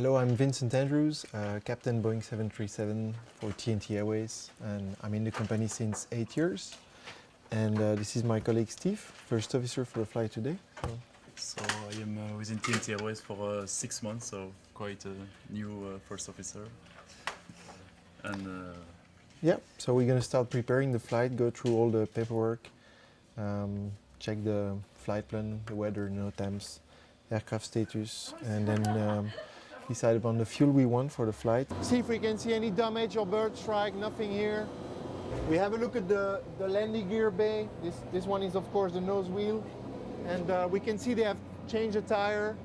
Hello, I'm Vincent Andrews, Captain Boeing 737 for TNT Airways, and I'm in the company since 8 years. And this is my colleague Steve, first officer for the flight today. So I am within TNT Airways for 6 months, so quite a new first officer. And yeah, so we're going to start preparing the flight, go through all the paperwork, check the flight plan, the weather, NOTAMs, aircraft status, and then decide upon the fuel we want for the flight. See if we can see any damage or bird strike, nothing here. We have a look at the landing gear bay. This one is of course the nose wheel. And we can see they have changed the tire.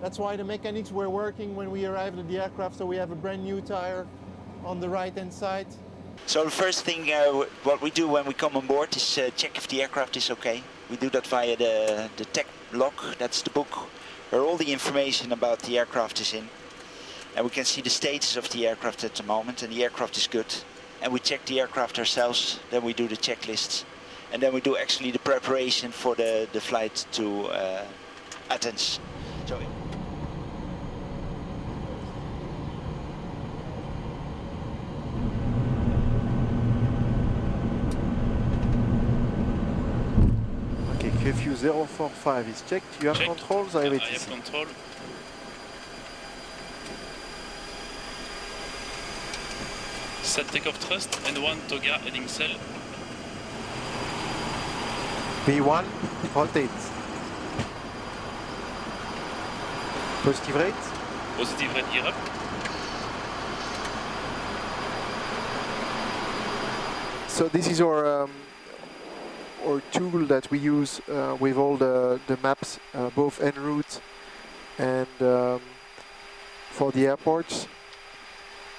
That's why the mechanics were working when we arrived at the aircraft, so we have a brand new tire on the right hand side. So the first thing what we do when we come on board is check if the aircraft is okay. We do that via the tech log, that's the book where all the information about the aircraft is in. And we can see the status of the aircraft at the moment, and the aircraft is good. And we check the aircraft ourselves, then we do the checklists. And then we do actually the preparation for the flight to Athens. So, Okay, QFU 045 is checked. You have controls? I have control. Set takeoff thrust and 1 toga heading cell. B1, rotate. Positive rate? Positive rate gear up. So this is our tool that we use with all the maps, both en route and for the airports.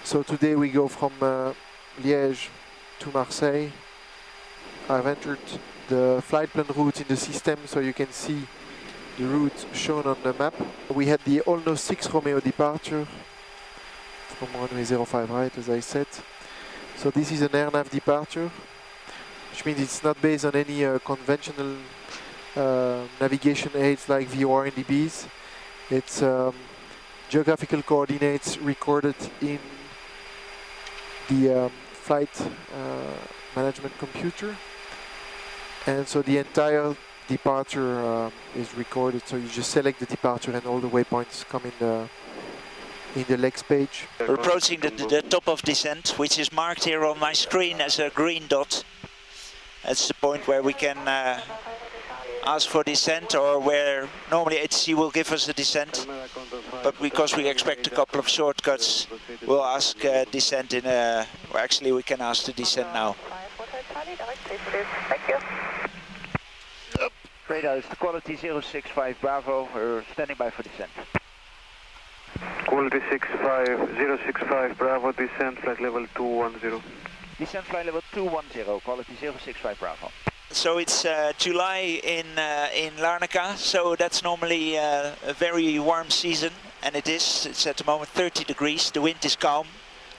So today we go from Liège to Marseille. I've entered the flight plan route in the system so you can see the route shown on the map. We had the All-No 6 Romeo departure from runway 05 right, as I said. So this is an AirNav departure, which means it's not based on any conventional navigation aids like VOR and DBs. It's geographical coordinates recorded in the flight management computer. And so the entire departure is recorded, so you just select the departure and all the waypoints come in the legs page. we're approaching the top of descent, which is marked here on my screen as a green dot. That's the point where we can ask for descent, or where normally HC will give us a descent. But because we expect a couple of shortcuts, we'll ask descent in a... Or actually we can ask the descent now. Thank you. Radar, it's the quality 065 Bravo, we're standing by for descent. Quality 065 Bravo, descent flight level 210. Descent flight level 210, quality 065 Bravo. So it's July in Larnaca, so that's normally a very warm season, and it's at the moment 30 degrees, the wind is calm,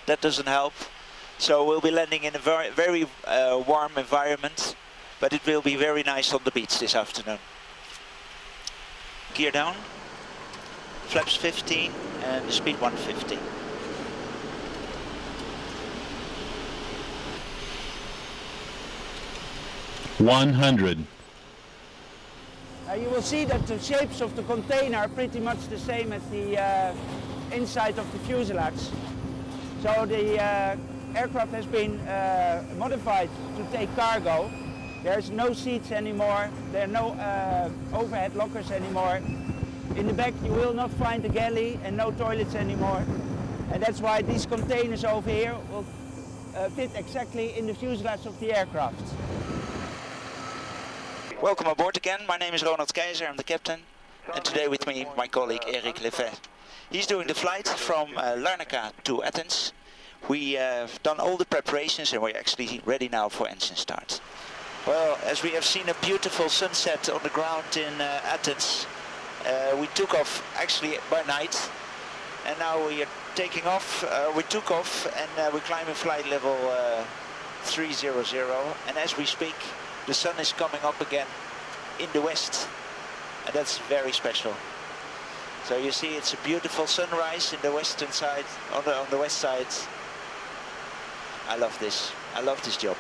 that doesn't help. So we'll be landing in a very warm environment, but it will be very nice on the beach this afternoon. Gear down, flaps 15 and the speed 150. You will see that the shapes of the container are pretty much the same as the inside of the fuselage. So the aircraft has been modified to take cargo. There's no seats anymore, there are no overhead lockers anymore. In the back you will not find a galley and no toilets anymore. And that's why these containers over here will fit exactly in the fuselage of the aircraft. Welcome aboard again, my name is Ronald Keizer, I'm the captain. And today with me my colleague Eric Levet. He's doing the flight from Larnaca to Athens. We have done all the preparations and we're actually ready now for engine start. Well, as we have seen a beautiful sunset on the ground in Athens, we took off actually by night, and now we are taking off. We took off and we're climbing flight level 300, and as we speak the sun is coming up again in the west, and that's very special. So you see it's a beautiful sunrise in the western side, on the west side. I love this job.